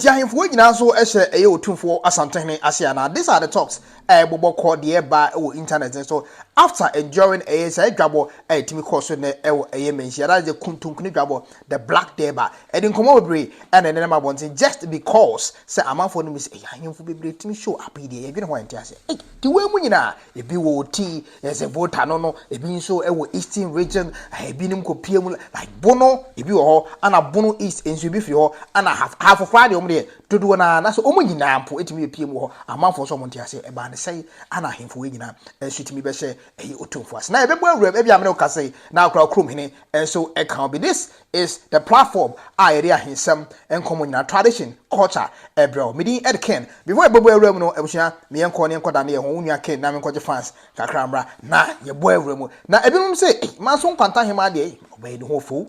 ahemfo nyina so ehye Otumfuo Asantehene asia na these are the talks bobo called the eba internet. So after enduring say dwabɔ timi course ne manhyia, that is the kuntunkuni dwabɔ, the black Durber and in komo bebre and then ma bontin just because say amanfo no say ahemfo bebre timi show up here e bi ne ho ante ase the way mu nyina e bi wo ti as a voter no e bi nso eastern region e bi nim kopie mu like Bono e bi wo ho ana Bono east enso bi fi ho ana half of Friday omde dodo na so omu nyina mpo etimi epie mu ho amanfo so monte ase e ba ne say ana ahemfo nyina enso etimi be hye Otumfuo ase na e be bo awura e bi amene ka say na akra krom hene enso e kan be. This is the platform area hinsem enkomo nyina tradition culture ebro medi edken before e be bo awura mu no ebusua me enko ne enko da na ye ho nua ken na me enko je fans kakra mbra na ye bo awura mu na ebinum say man so nkwanta hema de obey de ho fo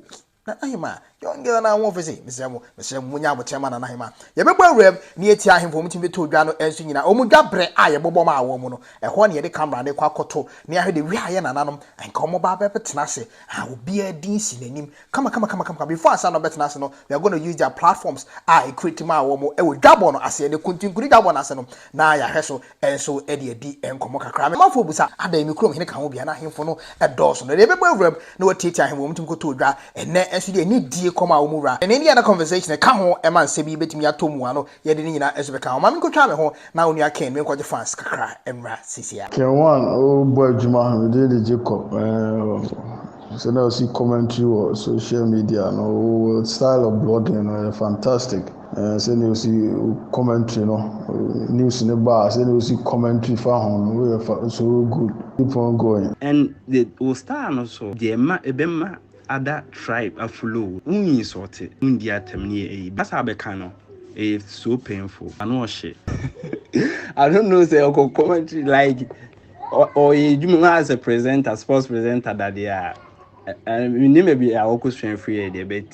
na ahema yonge na won fese mesemo munya bochema na ahema ye bebo awrem na eti ahemfo mutimi beto dwa no enso nyina omudwa bre aye bobo ma awo mu no eho ne ye de camera ne kwa koto ne ahede wi aye nananom enka omo ba betena se obi adin si nanim kama before asa no betena se no we are going to use their platforms create ma awo mu ewo dwabɔ no ase ne kuntunkuni dwabɔ na ase no na ya hweso enso edi enkomo kakra me mafo busa ada mi krom hene kan ho bia na ahemfo no edoso no ye bebo awrem na watieti ahemfo mutimi koto dwa enne enso de ni die koma omura and any other conversation ka ho e man se bi betimi atomu ano ye de nyina eso be ka ho ma me kotwa me ho na onu aken me kwaje fans kakra emra sisia ken one o boy juma we dey Jacob so now see commentary or social media no style of blogging fantastic so you see commentary news in the bar so you see commentary for home so good keep on going and the star also the ebema other tribe a flow unyi sorted India temni that's how becano it's so painful I know shit I don't know say I commentary like or you as a presenter sports presenter that they are and we need maybe I also strength free there but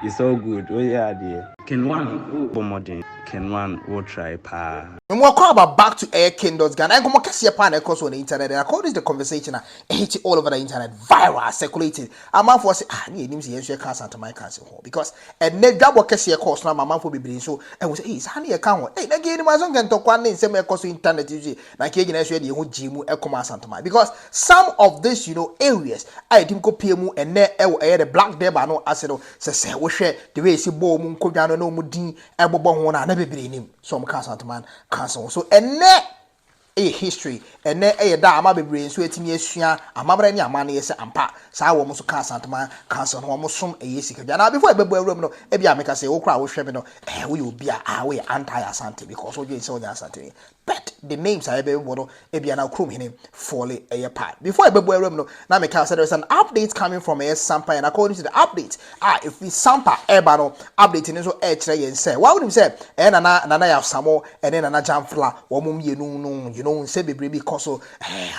it's all good oh yeah dear can one modern can one will try pa. And we'll call about back to air kingdoms Ghana. And come on, pan across on the internet. And I call this the conversation. Hit all over the internet, viral, circulating. A man for say, need him see your cancer to my cancer because and ne dwabɔ kese course na mama for be so. And we say, hey, honey account. Hey, again, my son can talk one name same course internet usually. Na kege na share the whole jimu Asanteman because some of this areas I think go PM and ne the black Durber no asero say we share the way see bo mu kodwa no mu din ebobo ho na be nim so mo Asanteman cancel so and a history and a da ama bebre so etimi asua amabra ni ama na yese ampa sa wo mo so Asanteman cancel no mo som Sikadwa na before ebebo awram no e bia meka say wo kra wo hwe me no we obi a we anti Asante because we say onya Asante but the names are ebebo no e bia na krom hene fall a part before ebebo awram no na meka say there is an update coming from Sampa and according to the update if we Sampa eba no update ni so kire yen say why would him say nana ya samo and nana jamfla wo mum yenu no say bebre because so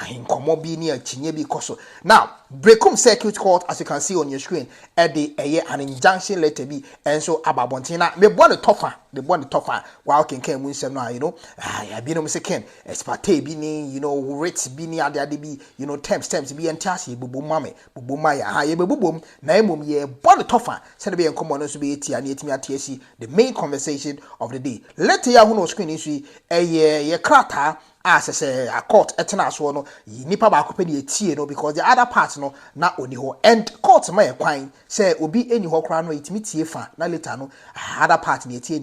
inkomo bi ni achinye bi koso now Brekum Circuit Court as you can see on your screen at the an injunction letter be and so ababontina me born the tougher while can mu nsem no I be no say ken expate bi ni rates bi ni ade bi temps bi entiase bubu maya ha ye bubum na emom ye born the tougher said be enkomo no so be eti ani etimi atiasi the main conversation of the day letter ya hu no screen issue ye krata as a court etena so no nipa ba akopɛ ne etie no because the other part no na oni ho and court ma kwan say obi eni ho kra no etimi tie fa na later no other part ne etie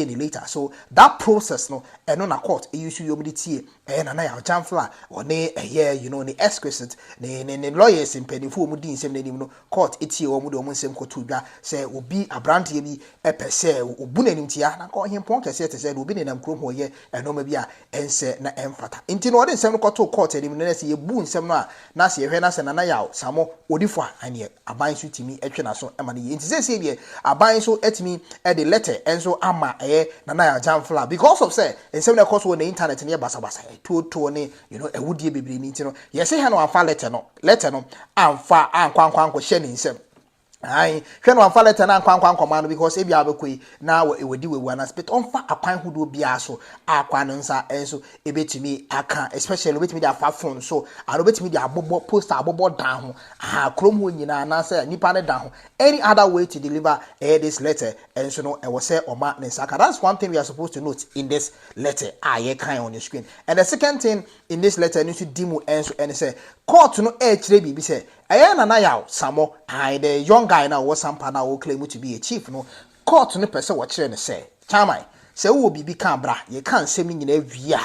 ne later so that process no eno na court issue yom de tie na ya jamfla one ne exquisite ne lawyers impedifo mu din sem nanim no court etie wo mu de wo nsem koto dwa say obi abrantie bi epese obu nanim tia na ko hempon kese te say obi ne nam krom ho ye eno ma bi a ense na emfata inti no ode nsem ko to court enim na se ye bu nsem no a na se ye hwe na se na ya samo odifo ane aban so timi etwe na so ema ne ye inti se de aban so etimi e de letter enso ama na ya jamfla because of say nsem na course wo na internet ne basa to ne ewudie bebre ni inti no ye se he no amfa letter no amfa ankwankwan ko hye ne nsem Aye, hwɛ no amfa letter na nkwankwa nkɔma no because ebi abekoi na ewedi wewu anas but ɔmfa akwan hodo bia so akwa no nsa enso ebetumi aka especially obetumi de afa phone so and obetumi de abobo poster abobo dan ho krom ho nyina na say nipa ne dan ho any other way to deliver this letter enso no ɛwɔ sɛ ɔma ne saka. That's one thing we are supposed to note in this letter ye kan on your screen. And the second thing in this letter need to dimu enso and say court no kyerɛ bibi say na yaw samo the young guy now was sampa na wo claim to be a chief no court no person wo kyerɛ ne say chamai say wo bibi kan bra ye kan sɛm nyina wia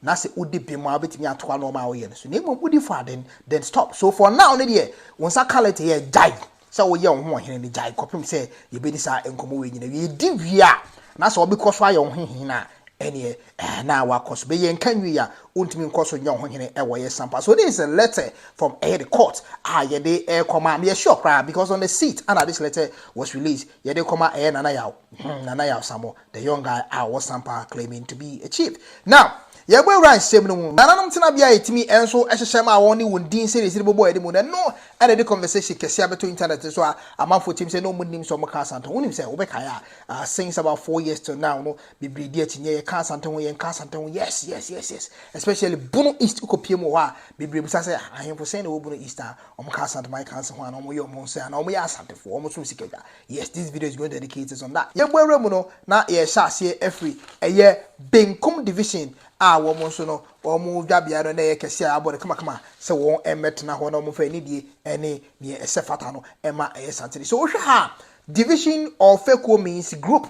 na say udi bi mo abetimi atoa no ma wo ye so na mo udi for then stop. So for now ne de won sa quality ye jai say wo ye wo ho hene ne jai kopim say ye bedi sa enkomo we nyina we di wia na say obi koso aye wo hene na na wakos be yen kan wi ya untimi nkoso nya ho hene ewo ye sampa. So this is a letter from the court ye dey come me sure cry because on the seat and this letter was released ye dey come nana yaw samo the young guy was sampa claiming to be a chief. Now ye boy ran sem no mu nananom tena bia etimi enso ehyehyem a won ni wondin series ni bobo edi mu na no and the conversation kesi abeto internet so amamfo tim say no munim so mo ka Asante wonim say wo be kai since about 4 years to now no bibiri di atinye ye ka Asante ho ye ka Asante ho yes especially Bono East ukopie mu ha bibiri bisa say ahemfo say na wo Bono East o mo ka Asante man kan se ho na mo ye mo say na mo ye Asantefo o mo so Sikadwa. Yes, this video is going to dedicate us on that. Ye boy mu no na ye sha se every eye benkum division woman so no or move dabia no na ye kese abode kama se won emetna ho na mo fa ni die ene ne esefata no ema Asante. So we ha division of Feko means group,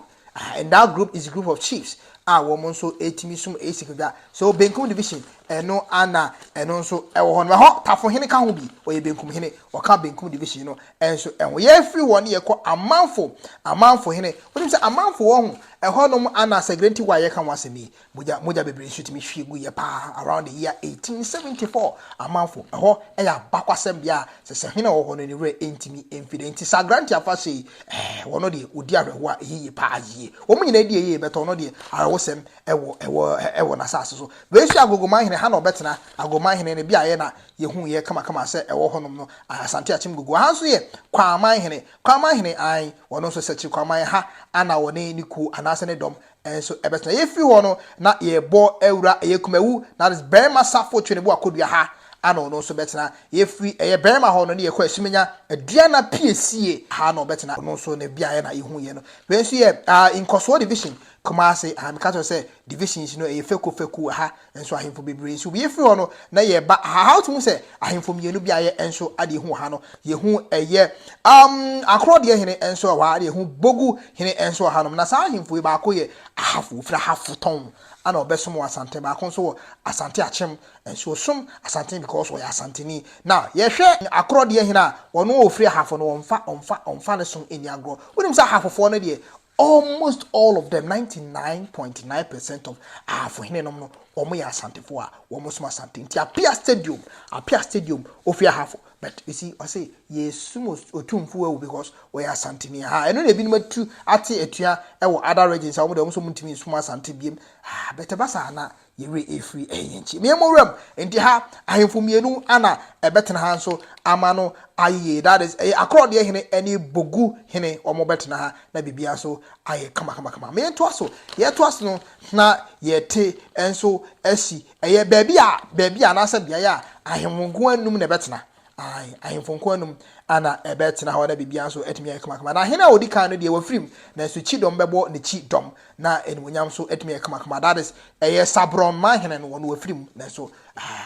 and that group is a group of chiefs woman so etimi sum Sikadwa. So benkum division eno ana eno so ewo ho no ho tafo hene ka ho bi o ye benkum hene o ka benkum division no enso enwo ye free won ye ko amanfo hene wonim se amanfo wo ho ehonom ana segrenti wa ye ka wasemi moja bebre shutimi hwie gu ye pa around the year 1874 amanfo eho ya bakwasem bia se hene wo ho no ni re entimi enfidenti sagranti afa sei wono de odi ahweho a ye pa ye wo nyina die ye beto no de awosem ewo na sase so we su agogoma hene ha no betena agogoma hene ne bia ye na ye hu ye kama se ewo honom no Asante achim gogo ha so ye kwaman hene ai wono so sechi kwaman ha ana woni ni ku anase ne dom enso ebetena ye fi ho no na ye bo ewura ye kumawu na is berma safo twene bo akodua ha ana no so betena ye fi ye berma ho no ne ye kwa asumenya aduana piesie ha no betena no so ne bia ye na ye hu ye no we nso ye in Kosovo division kuma say amikato say divisions no e feku ha enso ahemfo bebre so we free no na ye ba how to say ahemfo mienu bia ye enso ade hu ha no ye hu eye akro de hene enso wa de hu bogu hene enso ha no na sa ahemfo ba ko ye ahafo fra hafoton ana obesom Asante ba kon so Asante achem enso som Asante because we Asanteni. Now ye hwe akro de hene a wono ofri ahafo no omfa ne som eni agro wonim sa ahafofo no de almost all of them 99.9% of for hinenom no omo ya Asantefo a omo so Asante nti apia stadium ofia half. But you see I say yes Otumfuo because we are Asanteni ha eno na bi no matu ate atua e wo other regions omo de omo so mutimi suma Asante biem but basa na yere efri enchi me moram enti ha ahemfo mienu ana ebetena ha so amano aye that is across the hene any bogu hene omo betena ha na bibia so aye kama me to so ye to so no na ye te enso asi eye baabi a na asa bia ya ahemwonko anum na betena ahemfonko anum ana ebetena ha na bibia so etimi kama na hene odi kan no de wafrim na so chi dom bebo ne chi dom na enwonyam so etimi kama that is eye sabron man hene no wafrim na so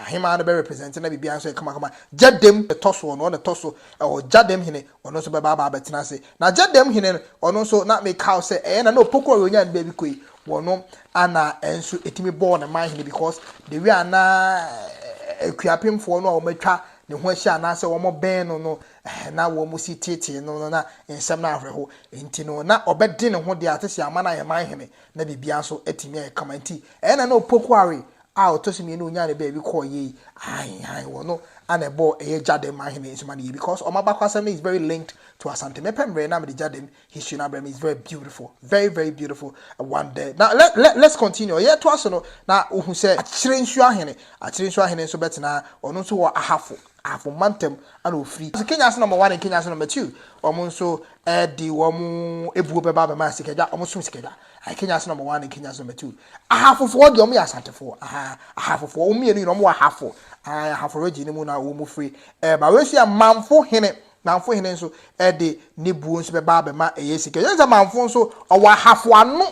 hima no be represent na bibia so kama jadem toso no toso o jadem hene ono so be baba betena se na jadem hene ono so na make house say na no poko ronya na baby koi wono ana enso etimi ball na man hene because the way ana akuapemfo no a o matwa ne ho ahia na se wo mo ben no na wo mo si tete no na ensem na ahweho enti no na obedi ne ho de atese amana ye man hene na bibia so etimi kama enti na no poko are a otosimi no nya ne baby call ye ai wono and a boy jadem mahine because Omabakwasem is very linked to Asante. Mepembre na me jadem history na is very beautiful, very beautiful one day. Now let's continue. Yeah, to us no na who say achirensua hene so betina ono so wo ahafo ahafo mantem ana ofiri so Kenya number 1 and Kenya number 2 omo nso di omo ebuo beba be ma Sikadwa omo som Sikadwa Kenya number 1 and Kenya number 2 ahafofo de omo ya Asantefo ahafofo omo yenu omo ahafo ahafo region mu na omo free ba we hia manfo hene nso de ne buo nso beba be ma Sikadwa yenza manfo nso owo ahafo ano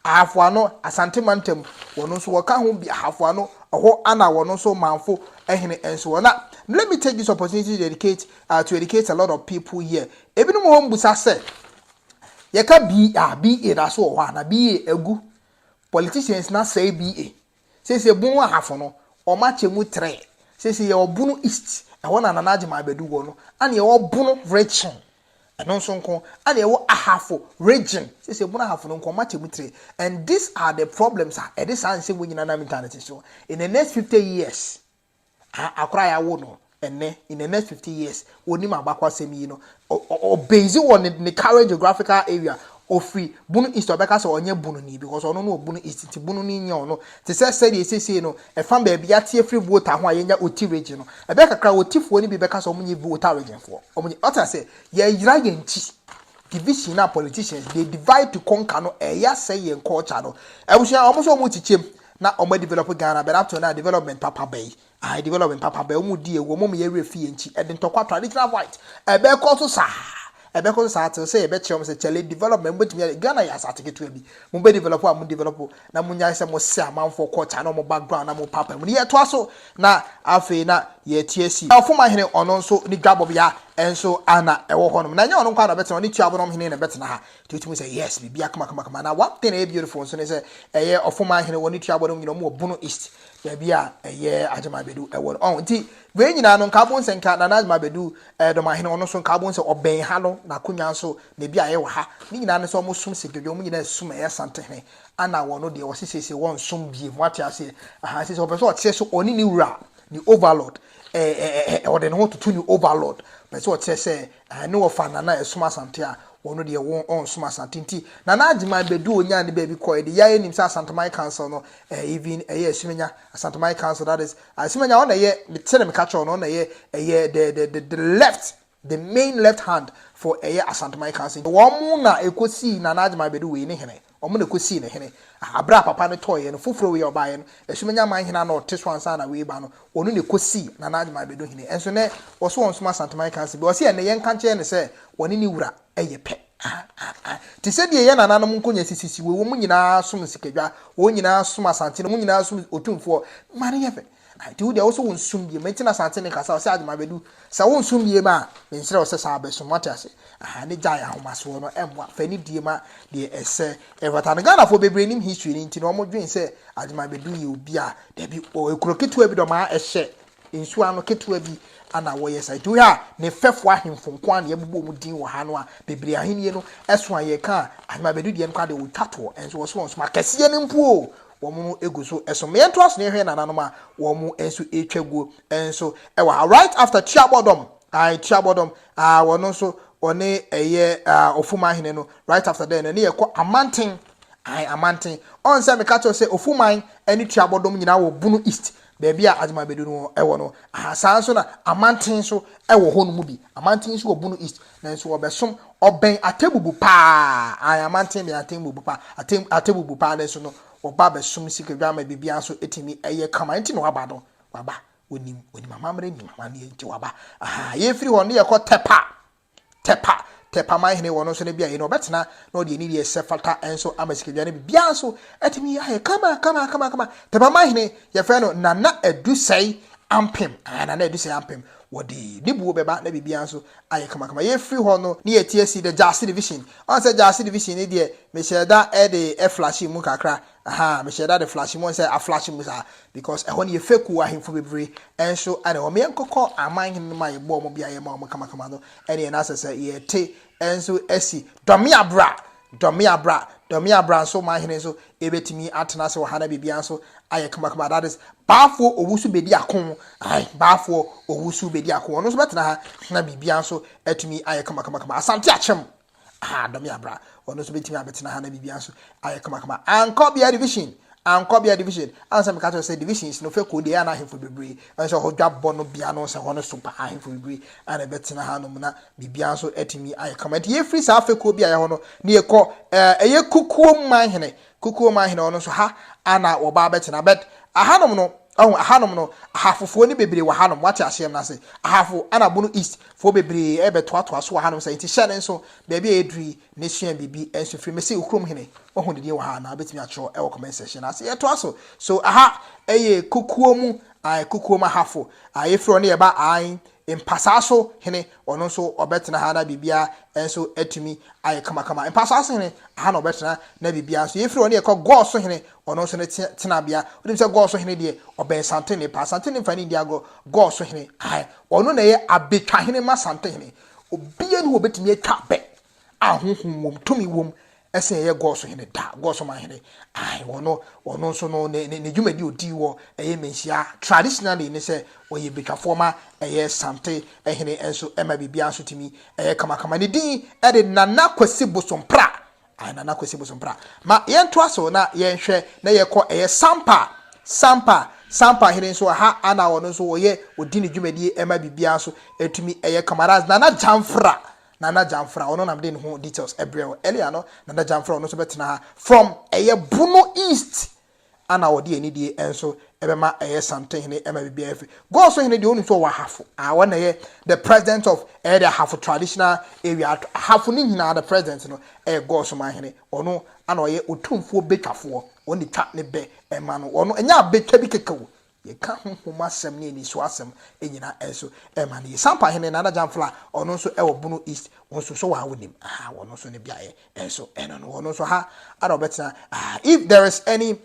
ahafo ano Asanteman tem wono nso woka ho bi ahafo ano oho ana wono nso manfo ehene enso wona. Let me take this opportunity to educate a lot of people here. Ebinom ho mbusa se yeka BA da so ho na BA egu politicians na say BA say bunu ahafo no o ma chemu 3 say ye obunu east e wona na naje ma bedu wo no ana ye obunu region eno nso nko ana ye wo ahafo region say bunu ahafo no nko ma chemu 3 and these are the problems e dey say we nyina na internet so in the next 50 years akra ya wo no enne in the next 50 years oni ma bakwa semi no o base on the current geographical area ofri bunu east obeka so onye bunu ni because ono no bunu east ti bunu ni nya ono te say dey no e fam ba bia tie free voter ho ayenya oti region no e be kakra otifuo ni bi beka so omunye voter region for omunye otta say ye yira ye nti division na politicians they divide to conquer no e ya say ye culture no e busia omo so omo chichem na omo develop Ghana but up to now development papa bay I development papa bay omo die wo mo ye refie nchi e de ntokwa traditional white e be ko so sa e be ko so sa to say e be chem say chale development but me Ghana ya sa take to bi mo be develop a mo develop na mo nya say mo se amanfo culture na mo background na mo papa mo ye to aso na afi na ye TSC afuma hene ono nso ni dwabɔ bia enso ana ewo honom na nya ono kwa na betina oni tuabonom hene na betina ha tutumu say yes bibia kama na one thing e beautiful so ne say eye ofuma hene woni tuabonom nyina mo Bono East bia eye ajama bedu ewo on nti we nyina no nka bon senka na ajama bedu do ma hene ono so nka bon se oben ha no na kunya so na bia ye wo ha ni nyina ne so mo sum Sikadwa mo nyina sum eye Asantehene ana wono de wo sesese won sum bie mo ate ase aha sese obeso o tie so oni ni wura ni overload or the no to new overload but so say no fan na esuma asante a wono de won on suma asante nti na agima bedu onya ne ba bi ko de ya enim sa Asanteman council no even esumenya Asanteman council that is esumenya on ye me catch on ye the left the main left hand for Asanteman council wo na ekosi na agima bedu we ne hene omo na ekosi ne hene abra papa no toye no foforo we obaye no esumenya man hena na oteso ansa na we ba no onu ne kosi na agima bedu hene enso ne wo so onsuma Asanteman council bi wo se ne yen kanche ne se woni ni wura eye pe ti se de ye nananom nkonya sisisi we wo mu nyina som Sikadwa wo nyina som Asante no mu nyina som Otumfuo mane ye fe ti wo de wo so won sum bi mentina Asante ne kasa wo se agima bedu sa won sum bi ma menhire wo se sa abeso mate ase ne jaya ahomaso no emwa fani die ma de ese evata Ghana fo bebre nim history ni nti no mo dwen se agima bedu ye obi a da bi o ekuro ketua bi do ma ehye nsu ano ketua bi ana wo yes I do ha ne fefo ahemfo nko an ye bubo mu din wo ha no a bebre ahenie no eso aye ka agima bedu de nko de wo tato enso wo so won so makase ne mpo wo mu eguso eso me ento aso ne hwe nananom a wo mu enso etwaguo enso ewa right after chiabodom chiabodom wono so one ofuma hene no right after then ne yekọ amanten amanten on say me catch say ofuman ani chiabodom nyina wo Bono East baby a agima bedu no ewo no san so na amanten so ewo ho no mu bi amanten so wo Bono East na so obesom oben atebubu pa amanten be atebubu pa atebubu pa na so no oba besom Sikadwa ma bibia so etimi eye kama nti no waba onim mamamre ni mama ne nti waba ye free ho ne yekọ tepa man hene wono so ne bia ye no betena no de ni de sefata enso Sikadwa ne bia so etimi aye kama tepa man hene ye fe no nana edusai ampem nana edusai ampem wodi nibuo beba na bibia so aye kama ye free ho no ne ye TSC the Jasi division on say Jasi division ne de me sheda de flash mu kakra me sheda de flash mu say a flash mu sa because e ho ne ye fake wo ahemfo bebre enso ane o me nkokọ aman hene ma ye bo mo bia ye ma mo kama no ene na say ye te enso esi domi abra so ma hene so ebetimi atena se wo hana bibia so aye kama that is baafo owusu bedi akon baafo owusu bedi akon no so betena ha na bibia so etumi aye kama Asante achem domi abra ono so betimi abetena ha na bibia so aye kama anko bia division and Cobia division. And some cattle say divisions no fake would ana him for degree. And so dwabɔ no biano say one super high for degree and a better hanumna bibianso etimi I comment. Ye free sa fake would be a hono near call a ye kuku mahine. Kuku mahine on so ha ana or barbet bet a hanum no. Oh, a hanum no half of 40 baby were hanum, what I say, Nasi. A half of Anna Bono East, 4 baby, ever twat was hanum say, Shannon so, baby Adri, nation baby, and so free me see Ukrum Hene, or who did you have, I bet me at your comment session. I say, twasso. So, aha, a kukuomu, I kukuoma halfo, I throw near about I. In Passaso, hene, or no so, or better hana bibia, and so etimi, I come in Passaso, hene, hano better, nebibia, so if you only call Gosso hene, or no so tinabia, what is a Gosso hene dear, or Ben Santini, Passantini, Fanny Diago, Gosso hene, I, or no nay, a bit hine, Massantini, or be who bet me a cat bet, ah, whom to me womb. Ese ye goso hene da goso ma hene ai wono so no ne dwumadi odi wo eye manhyia traditionally ne se oye betwafo ma eye sante ehene enso ema bibia so timi eye kama ne din e de nana kwasi bosompra ai nana kwasi bosompra ma ye nto aso na ye nhwe na ye kɔ eye sampa hene so ha ana wono so oye odi ne dwumadi ema bibia so etumi eye kamaraz nana jamfra Nana Jamfra, or no, I'm doing who details earlier. No, Nana Jamfra, no, so better from a Bono East. And our DNA, and so Ebema a Asantehene MBBF. Go so in the only so half. I want to hear the president of area half a traditional area, half Nina, the president, no, a go so my hene, or no, and or ye Otumfuo baker for only tap ne be a man or no, and ya big cabby. Ye can't home some near Swasam, and enso, Emani, Sampa Hen and another Jamfla, or no so El Bono East, also so I would him. Ah, one also Nebia, and so, and on also ha, I don't better. If there is any,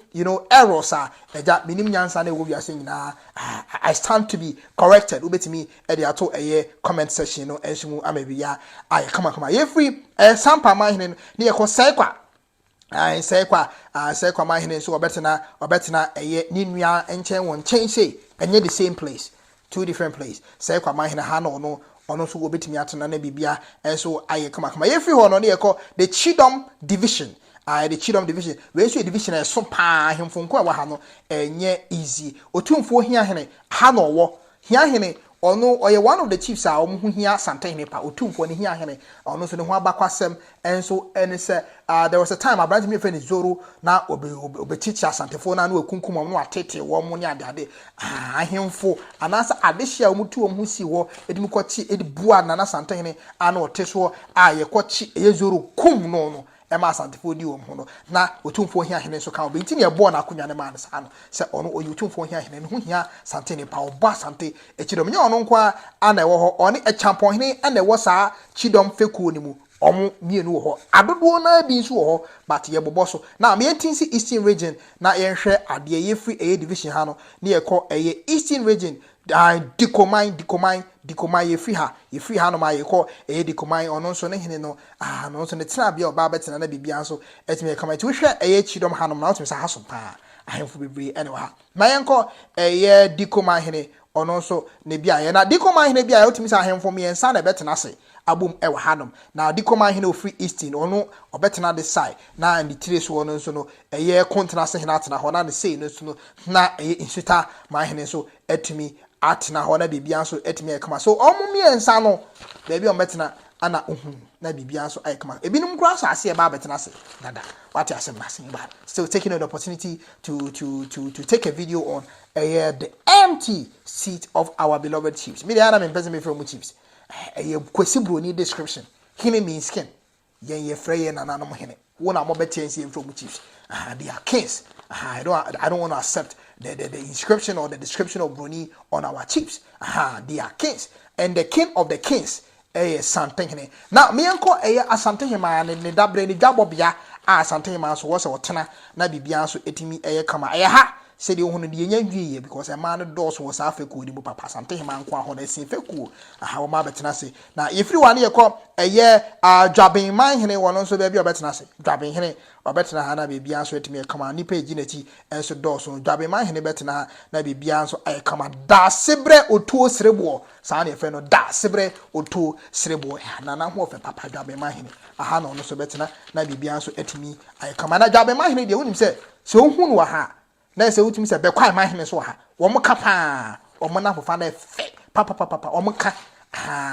error, sir, that minim Yansane will be saying, I stand to be corrected. Ube to me, Ediato a year comment session, no, and so I may be ya, I come on, every Sampa Mahin near Cosequa. I say kwa my hen so obetena eye ninua enchen won change say enye the same place, two different place. Say kwa my hen ha no so obetimi atena na bibia enso aye kama ye free ho no ne yeko the Chidom division. The Chidom division. We so division e so pa hemfo nko wa ha no enye easy. Otumfuo hia hene ha no wo. Hia hene ono oye one of the chiefs a omo hia Asantehene pa Otumfuo ne hia hene ono so ne ho abakwasem enso ene se there was a time abrant me friend Zoro na obechichi Asantefo na wekunkum no atete wo mo ne ade ahemfo anasa adehia omutu omu si wo edim kwachi edibua na Asantehene ana oteso ye kwachi ye Zoro kum no Emma Asantefo di wom hono na Otumfuo hia hene so ka obenti ne ebo na akonya ne man sa no se ono Otumfuo hia hene ho hia Asantehene pa obo Asante echidom nya ono nkwa ana ewo ho oni echampon hene ana ewo sa Chidom fekuo ni mu omo mienu wo ho adodo na bi nso wo ho but ye bobo so na me entinsi Eastern region na ye hwe ade ye free eye division ha no na ye kɔ eye Eastern region dikomai ye free ha no ma ye kɔ eye dikomai ono nso ne hene no no nso ne tena bia oba betena na bibia nso etime kama ti hwe eye Chidom ha no na otime sa ha so pa ahemfo bebre ene wa ma ye nkɔ eye dikomai hene ono nso ne bia ye na dikomai hene bia otime sa ahemfo me ensa na betena se abum ewa hanum na dikomai hene ofree Eastern ono obetena the side na and the tire so ono nso no eye kontena se hene atena ho na ne sei no so no na eye insuta ma hene so etimi atena ho na bibia nso etimi ekama so omo me ensa no baby obetena ana na bibia nso ayekama ebinum kura so ase e ba betena se dada what asem nasin ba still taking the opportunity to take a video on the empty seat of our beloved chiefs me dey ana me person me from chiefs kwesi broni description hine means skin ye frey na nanom hine wona mo betensi from chiefs they are kings. I don't want to accept the inscription or the description of broni on our chiefs. They are kings and the king of the kings Asantehene. Now me enko Asantehene ne dabre ni dwabɔ Asantehene so was otena na bibia so etimi kama ha said you want to be because a man doors was Africa di papa Asantehene nko ho na sin feku aha ma betena se na if you want ye call dwabin man hene wono so ba bi obetena se dwabin hene obetena ha na bibia so etimi kama ni page na ti enso doors so dwabin man hene betena na bibia so kama da sebre otuo serebo sa na efe no da sebre otuo serebo na ho fe papa dwabin man hene aha no so betena na bibia so etimi kama na dwabin man hene de wonim se so hu wa ha na se wutumi se be kwa man hene so ha wo mo ka pa wo mo na fofa na fe papa wo mo ka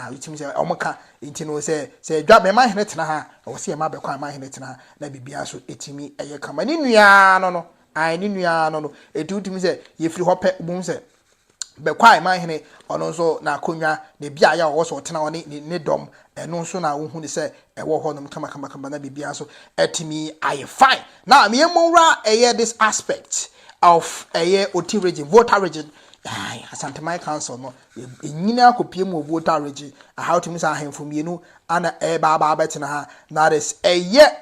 wutumi se wo mo ka nti no se dwa be man hene tena ha wo se ma be kwa man hene tena na bibia so etimi eye kama ni nua no ni nua no etutumi se ye firi hope bum se be kwa man hene ono so na konwa ne bia ya wo so tena oni ne dom eno so na wo hu ni se ewo ho no kama na bibia so etimi aye fine now me emura this aspect of oti region voter region Asanteman council no enyina akopie mu voter region how to misa ahemfo mienu ana ba betina ha that is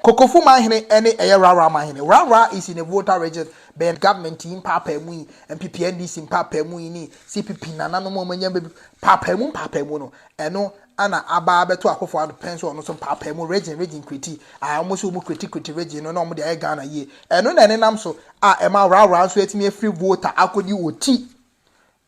kokofu mahene ene rara mahene rara is in a voter region ben government in papa mu MPP NDC in papa mu ni CPP nana no mo manya papa mu no eno ana aba beto akofo ado penso no so papa mu region kriti almost mu kriti region no mo de Ghana ye eno na ne nam so ema rara so etimi free voter akodi oti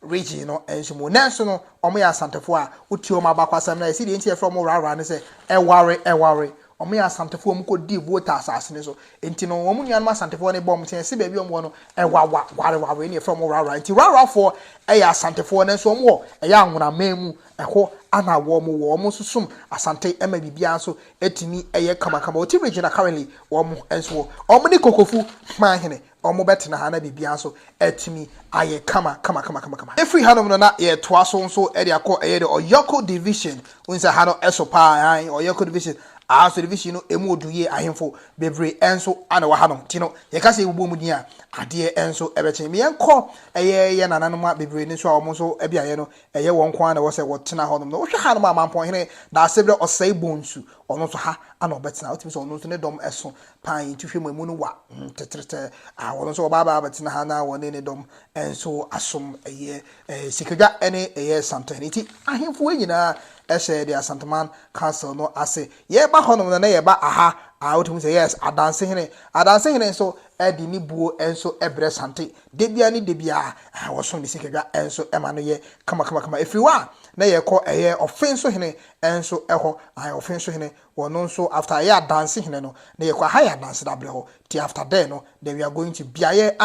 region no enso mo nanso no omo ya Asantefo a uti o mabakwasam na esi de ntie from rara ne se eware omo ya Asantefo mo ko di voter asase ne so enti no omo nyan ma Asantefo ne bom ten se ba bi omo no ware ne from rara enti rara for ya Asantefo ne so omo ya anwona memu eho ana wo mo susum Asante ema bibia so etimi kama oti region currently wo mo enso omo ne kokofu mahene omo betena ha na bibia so etimi aye kama every hanom no na ye toa so e de akọ de Oyoko division unsa ha no esopa Oyoko division so division no emu oduye ahemfo bebre enso ana wa hanom ti no ye ka se ebubo mu din a ade enso ebechen me yenko ye nananom a bebre ni so a omo so ebiaye no won kwa na wo se wotena honom no wo hwe hanom amampon hene da sebre osai bonsu ono so ha ana obetena otimi so ono so ne dom eso pan tuhwe mu no wa tetrete ono so baba betena ha na won ne dom enso asom Sikadwa ene Asantehene ti ahemfo nyina the Asanteman council no ase ye ba honom na ye ba aha wotum say yes Adansehene so edi ni buo enso ebre sante debia wo so ni Sikadwa enso ema no ye kama efriwa na ye ko offenso hene enso eho offenso hene wono nso after ye Adansehene no na ye ko aha ya dance dable ho ti after then no then we are going to biaye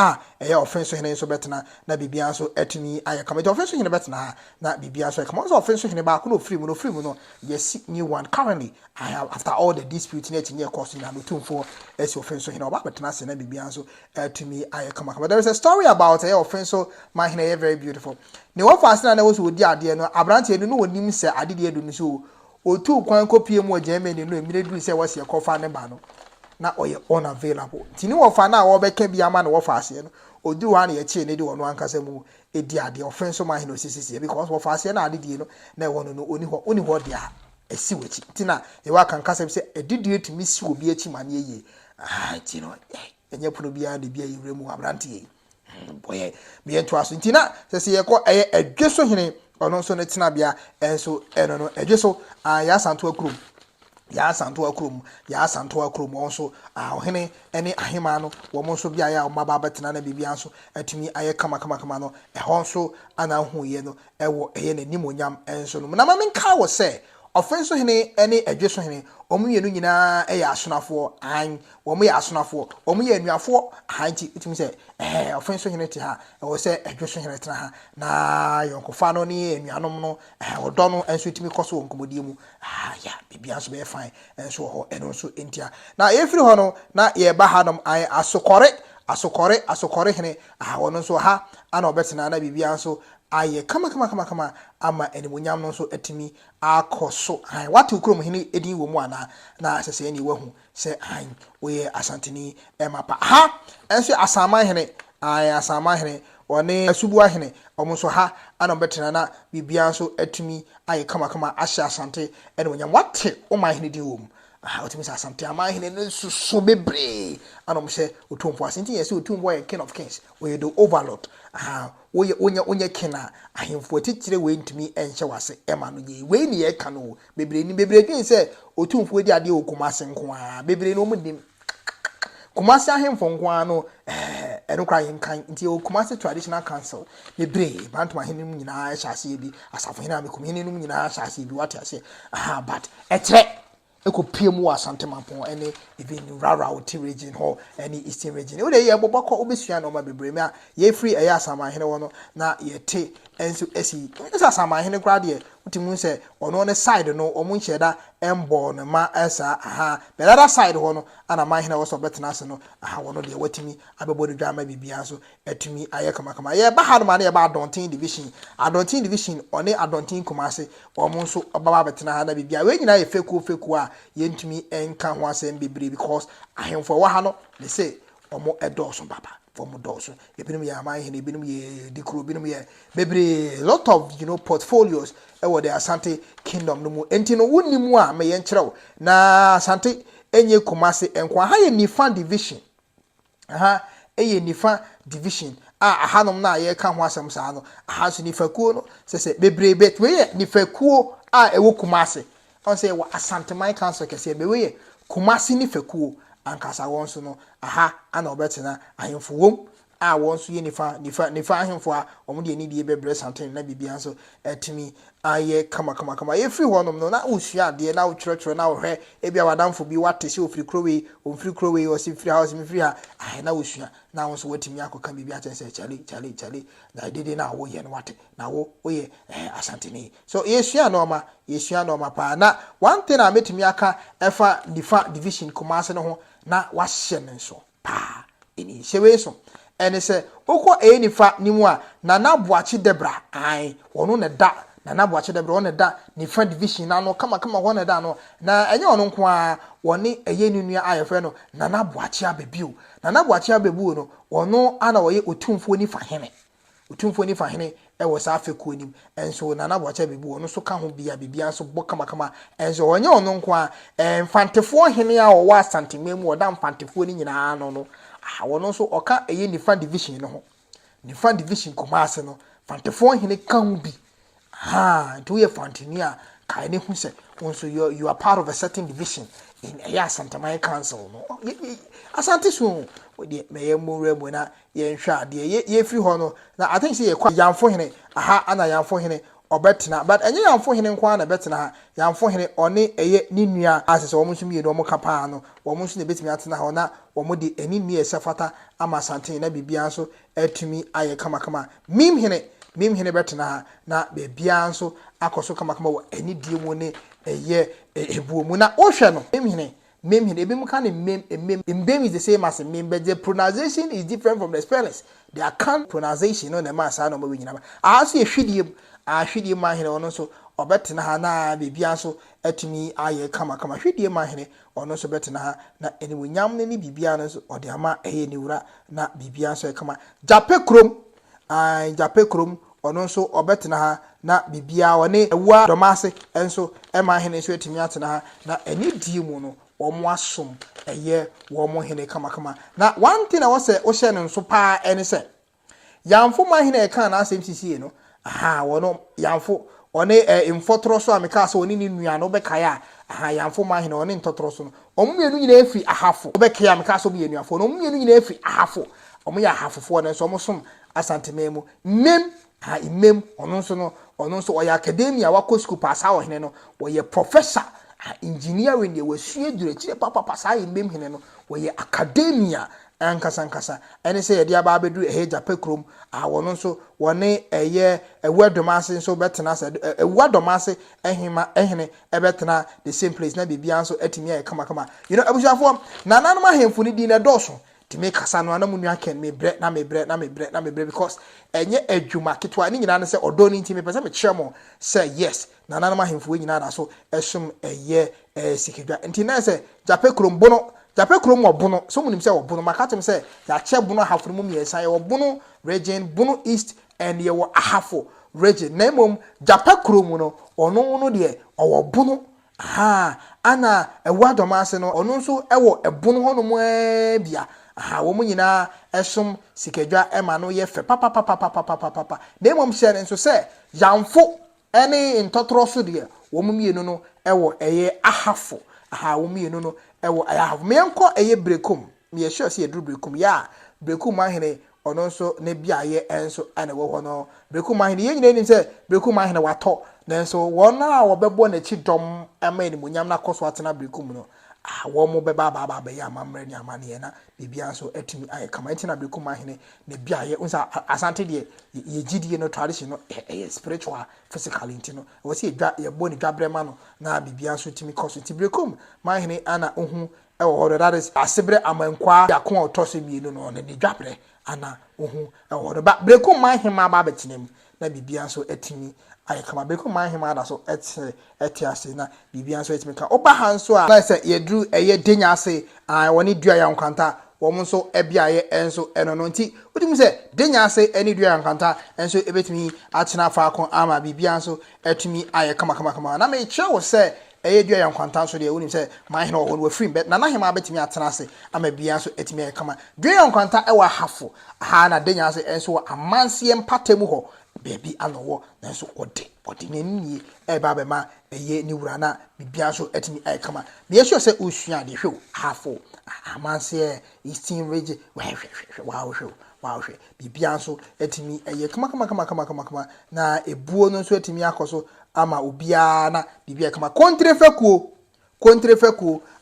offenso hene enso betena na bibia so etimi aye kama offenso hene betena na bibia so kama so offenso hene ba ko no free mu no yes new one currently I have after all the dispute net near cost na Otumfuo as offenso hene oba betena se na bibia so etimi aye kama there is a story about offenso my hene very beautiful ne wo fasina na wo so odi ade no abrante no wonim se ade de edu no so otu kwan kopie mu Germany no emire duru se wo se kofa ne ba no na oye unavailable tini wo fa na wo beka bia ma na wo fa ase no odi wa na ye chie ne di wono ankasa mu edi ade offenso ma hino sisi because wo fa ase na ade die no na wono no oni ho dia esi wechi tina ye wa kan kasa bi se edidie timi si obi echi ma na ye ti no enye puno bia de bia yewre mu abrante ye boye me ento aso tina se ye ko edweso hene ono so ne tina bia enso eno no edweso ya santo akurum ya Asanteman krom also ohene ene ahema no wo mo so bia ya maba betena na bibia so atumi aye kama no ehon so ana hu ye no ewo na nimonyam enso no na ma menka wo se offenso hene ene adweso hene omu yenu nyina asonafo omu ya asonafo omu ye anuafo ti utumi se offenso hene ti ha wo se adweso hene tena ha na yonkofa no ni anuanom no odo no enso utumi koso nkomodie mu ya bibia so be fine enso ho eno so entia na efiri ho no na ye ba hanom asokore hene wono so ha ana obetena na bibia so aye kama ama animunyam no so etimi akoso watu krom hene edin wo mu ana na asese ni wahu se we Asanteni emapa enso Asanteman hene one asubu ahene omonso ha ana betena na bibia so etimi aye kama ahya Asante animunyam wate o ma hene din wo mu otimi Asanteman hene no so bebre ana mo se Otumfuo Asantehene yes Otumfuo ye king of kings we do overload onya kina ahemfo titire we ntimi enhye wase ema no ye we ni ye ka no bebre din se Otumfuo di ade okumase nko a bebre no mudim kumase ahemfo nko a no eno kra yinkan nti okumase traditional council bebre bantuma henim nyina hyase bi asafo hena me kumhene num nyina hyase bi wate ase but etre eko PM Asanteman pon any even rara oti region ho any eastern region we dey boboko obesua no ma bebre me a ye free eya Asanteman wo no na ye te enso esi Asanteman kra de utimu se ono ne side no omu ncheda embo no ma esa aha the other side ho no ana man hene wo so betena ase no aha wo no de watimi abebo de drama bibia so etumi aye kama ye ba ha no ma na ye ba adontin division one adontin kumase omu nso obaba betena ha na bibia we nyina ye feku a ye ntumi enka ho asem bibiri because ahemfo wa ha no they say omo edoso baba for modoso ebinum ye man hene ebinum ye dikro ebinum ye bebre lot of portfolios e wo the Asante kingdom no mu enti no wonimu a me ye nkyerɛw na Asante enye kumase enkwa ha ye nifa division aha eye nifa division ahanom na ye ka ho asem saa no aha so nifakuo no se bebre bet we ye nifakuo ewo kumase on say wa Asanteman council kese be we ye kumase nifakuo ankasa won so no aha ana obetena ahemfo wom won so ye nifa ahemfo a omo de ni die bebre Asante na bibia so etimi aye kama ye free honom no na osua de na otwerɛtwerɛ na ohwɛ ebia wadamfo bi wate se ofiri krowe o si free house mi free ha na osua na won so watimi akoka bibia ten se chale na dede na wo ye no wate na wo ye Asante ni so yesua no ma pa na one thing I metimi aka efa nifa division kumase no ho na wahye ne nso pa eni hyewe so ene se okọ nifa nimu a na boachi debra wono ne da na boachi debra wono da nifa division na no kama wono da no na enye wono nko a woni eye nunua ayefre no na boachi abebiu na boachi abebu no wono ana woye Otumfuo ni fa hene ewo sa afeku nim enso na boachi abebu wono so ka ho bibia so bo kama enso onye wono nko a mfantefo hene a wo Asanteman mu oda mfantefo ni nyina no wono so oka eye nifa division no ho nifa division kumase no fantefo hene ka hu bi to ye fantini a kai ne hu se so you are part of a certain division in Asanteman council no Asante so we me mu na ye nhwa ade ye free ho no na I think say ye kwa yamfo hene ana yamfo hene obetena but enye yamfo hene nkwa na betena ha yamfo hene one eye ni nua asese wo musu miye wo kapa no wo musu ne betimi atena ha na wo de eni nua esefata ama Asante na bibia nso atumi aye kama mim hene betena ha na bibia nso akoso kama wo eni die mu ne eye ebuo mu na ohwe no mim hene ebi mu ka ne mem is the same as mem but the pronunciation is different from the spellings they can pronunciation no na ma sa no ma we nyina ba aso ye hwedie ma hene ono so obetena ha na bibia so atumi aye kama hwedie ma hene ono so betena ha na enimunyam ne bibia no so ode ama eye niwura na bibia so kama jape krom ono so obetena ha na bibia one ewa domase enso ema hene so atumi atena ha na eni die mu no omo asom eye wo mo hene kama na one thing I was say o hye no so pa ene se yamfo ma hene ka na asem sisi no wono yamfo one imfotro so ameka so oni ni nua no bekaya yamfo ma hene one ntotro so no omumienu nyina efi ahafo obekaya ameka so mienu afo no omumienu nyina efi ahafo omo ya ahafofo no so omo som Asanteman mu imem ono so oya academia wako school pass awo hene no woye professor engineering de wasue durechire papa sa imem hene no woye academia ankasa ene se ye dia ba bedu jape krom wono so wone eye ewadomase so betena se ewadomase ehene ebetena the same place na bibia nso atimi aye kama abusuafo na nanoma hemfo ni di na doso timi kasa no na munua ken me bre because enye adwuma ketwa ni nyina ne se odo ni ntimi pese me kyeremo say yes na nanoma hemfo nyina da so esum eye sikidwa enti na se jape krom Bono so munim say Bono makatem say ya che Bono hafo mu miesa ye Bono region Bono east and ye wo ahafo region nemom jape krom no ono no de owo Bono ana ewadomase no ono nso ewo Bono hono mu bia wo mu nyina esom Sikadwa ema no ye fe papa nemom share nso say yamfo ene ntotoro so de wo mu mienu no ewo eye ahafo wo mienu no ewo I have me enko eye brekum me sure say Durber brekum ya brekum ahene ono nso ne biaye enso ane wo ho no breku mahene ye nyina nim se breku mahene wato nanso won na wobebo na chi dom ama ni munyam na koso atena breku mu no wo mo beba ba ya amamre ni amane na bibia so atimi aye kama entina breku mahene ne biaye unsa asante de ye gidie no tradition no spiritual physical intino wo se edwa ye bo ni dwabrema no na bibia so timi koso ti breku mahene ana ohu ewo that is asebre amankwa yakon otoso mienu no ne dwabre ana ohu ewo ba breku mahema ba betinem na bibia so atimi aye kama breku mahema da so etiase na bibia so atimi ka oba hanso a na se yedru eye denya ase woni dua ya nkanta wom so ebiaye enso eno no nti odim se denya ase eni dua ya nkanta enso ebetimi atena fa akon ama bibia so atimi aye kama na me kire wo se eye dua ya nkwanta so de wonim se mahene wo no free bet na hema betimi atena ase ama bia so etimi e kama dua ya nkwanta e wa hafo ha na denya ase enso amanse empatemu ho baby anowo na so ode nani e ba be ma eye ni wura na bia so etimi e kama na ye sure se osua de hwe hafo amanse eastern region wow bibia so etimi eye kama na ebuo no so etimi akoso ama obia na bibia kama kontrefekuo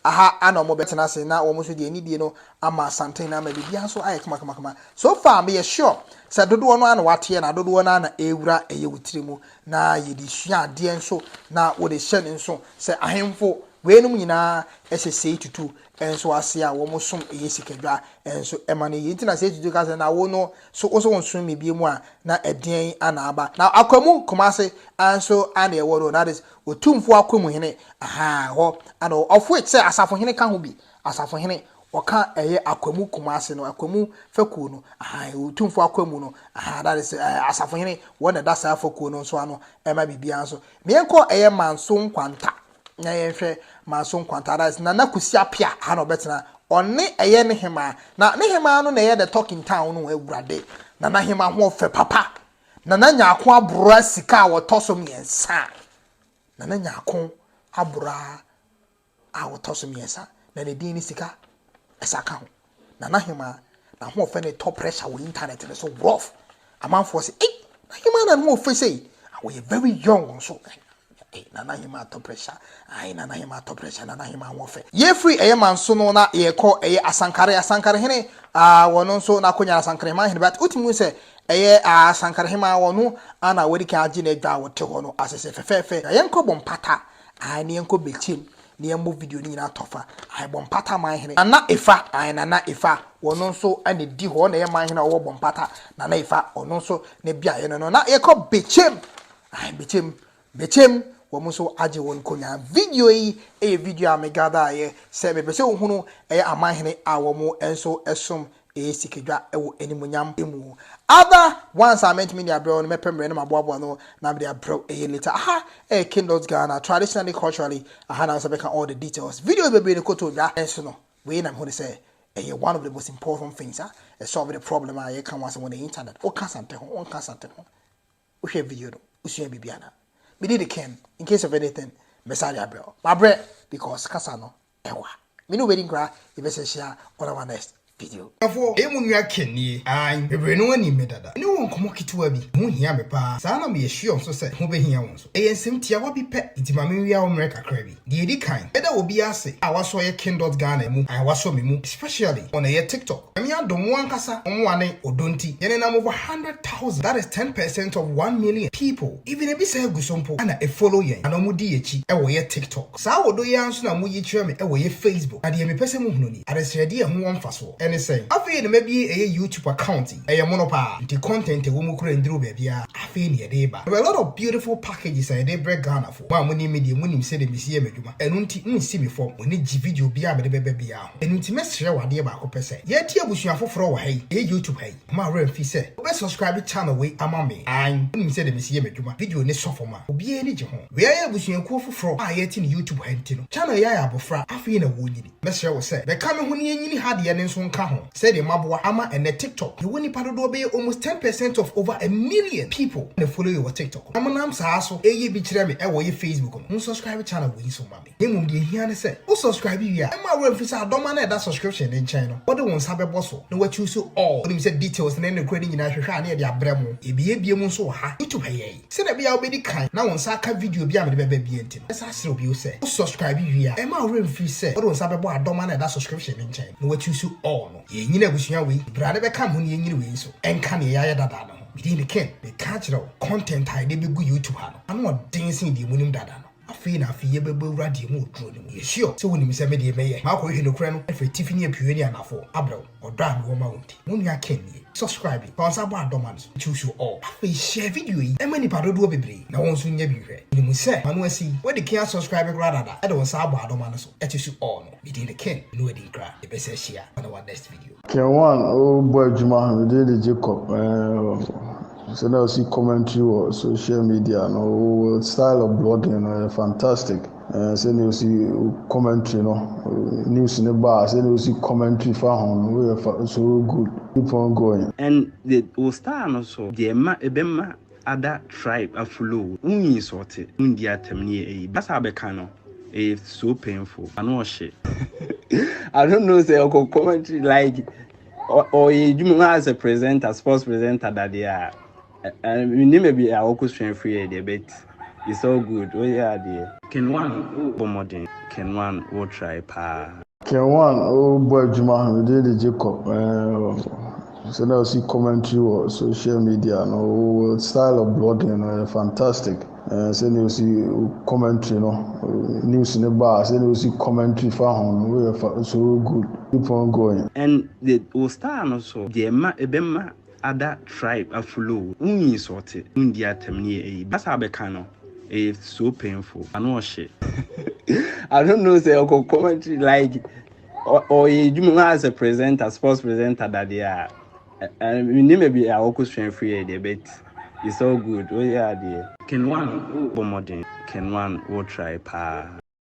aha ana mo betena se na wo mo so de anidie no ama Asanteman na ma bibia so aye kama so far me sure se dodo no ana wate na dodo no ana ewura eye wutiremu na ye di sua ade enso na wo de hye nso se ahemfo wenum nyina esese tutu enso ase a wo mo som eye Sikadwa enso emane ye ntina se tutu ka se na wo no so wo so wonsom me bi mu a na eden ana aba na akwamu kumase anso ana ye wo that is Otumfuo akwamu hene aha ho ana of which say asafo hene ka ho bi asafo hene oka eye akwamu kumase no akwamu fakuo no aha Otumfuo akwamu no aha that is asafo hene wona da sa fakuo no so ano ema bibia anso me enko eye manso nkwanta na yehwe manso nkwanta that is na kusi apia ha no betena onne eye ne hema na ne hema no na eye the talking town no ewurade na hema ho fe papa na nyako abura sika wotosom yensa na nyako abura a wotosom yensa na ne din ni sika esaka ho na hema na ho fe ne top pressure wo internet so rough amanfo say na hema na ho fe say we very young so na hema top pressure na hema top pressure na hema ho fe ye free eye manso no na ye ko eye asankare hene wono nso na konya asankare man hene but utimu se eye asankare hema wono ana wodi ka agi na dwa wote ho no asese fefefe ye nko bompata ne nko bechim ne mo video ni na tofa bompata man hene na efa na efa wono nso ane di ho na ye man hene wo bompata na efa ono nso ne bia ye no na ye ko bechim bechem wo so age won konya video yi video amegada ye se me pese ohunu amahene awomo enso esom Sikadwa ewo animunyam emu other once I meant me dia bro no mepemre no maboabo no na dia bro later aha Kindles Ghana traditionally culturally aha na so be all the details video be the koto da enso no we na me say one of the most important things solve the problem I can once on the internet o kasante ho o hwe video no usua bibiana me did can in case of anything Messiah bro my bread because kasano ewa me no wedding gra if say share on our next video afo emunua kennie an bebre no ani medada ne won komo kituwa bi hu hia me pa saa na me yehwe so se hu be hia won so ensem tia wa bi pe itima me wia wo mre kakra bi de edi kan eda obi ase a waso ye Kindles Ghana mu a waso me mu especially on a TikTok me adom wankasa onwane odonti yene na mo 100,000 that is 10% of 1 million people even e bi say gusompo ana e follow yen ana mo di echi e wo ye TikTok saa wodo ye anso na mo yi kire me e wo ye Facebook ade me pese mo hunu ni adesrede e ho won faso anything afi ne maybe a YouTube account monopa the content wo mu kura ndru ba bia afi ne de ba there are a lot of beautiful packages I dey break Ghana for ma mo ni media mo nim say de mesi emadwuma enu nti nsi me form mo ni gi video bia me de beba bia ho enu nti mesre wade ba ko pese ye tie abusua foforo wo hai YouTube hai ma re fi say obe subscribe channel we ama me an nim say de mesi emadwuma video ni sofo ma obi ani gi ho we ya abusua ku foforo a ye ti ni YouTube hai nti no channel ya abofra afi na wo nyini mesre wo say be ka me ho ni nyini hade ne nso nka ho say the maboa ama and the TikTok you woni padodo be almost 10% of over 1 million people people na follow you on TikTok. Amanam saa so eye bi kire me e wo ye Facebook no. Subscribe channel we so mame. Nemum de hia ne say, "O subscribe wi a, e ma we fisa adoma na da subscription ne nchen no. Wo de won sa bebo so na wa choose all. Onim say details na ne credit nyina hwehwe a na de abrem. Ebie mu so ha. YouTube haye. Se na bia obedi kan na won sa ka video bi a me de beba bi enti. E sa sere obi o say, "O subscribe wi a, e ma we mfi say, wo de won sa bebo adoma na da subscription ne nchen. Na wa choose all no. Ye nyina abusua we, bra de be kam ho ne ye nyina we so. Enka ne ya dada no. Within the ken, the cultural content I dey be go YouTube ha no. I'm not dancing the munim dada no. Afi na afi ye bebe radio mu dro ne mu. Ye sure. So when me say me dey meye. Ma ko hwe no kura no. Efe Tiffany apue ni anafo. Abro. Odra me wo ma wonti. Mo nua ken ni. Subscribe. Pause abo adoma no. Choose you all. Afi share video yi. E mani padodo bebre. Na won so nya bi hwe. Ni mu say, manu asi. We dey can subscribe grada da. E dey won sa abo adoma no so. E choose you all no. Within the ken, no e dey cry. E be say share on our next video. Ken1 oh boy Juma we dey Jacob so now see commentary or social media no style of blogging fantastic so you see commentary no news in the bar so you see commentary for home we so good keep on going and the star no so the ebema other tribe aflow unyi sorted undi atemni basa beka no it's so painful I know shit I don't know say commentary like or you as a presenter sports presenter that they are and we maybe our question free there but it's all good oh yeah there Ken1 modern Ken1 will try pa Ken1 oh boy Juma we dey Jacob so now see commentary or social media no style of blogging fantastic so you see commentary no news in the bar so you see commentary for home we so good keep on going and the star no so the ebema other tribe aflow unyi sorted undi atemni basa beka no it's so painful I know shit I don't know say commentary like or you as a presenter sports presenter that they are and we maybe our question free there but it's all good oh yeah there Ken1 modern Ken1 will try pa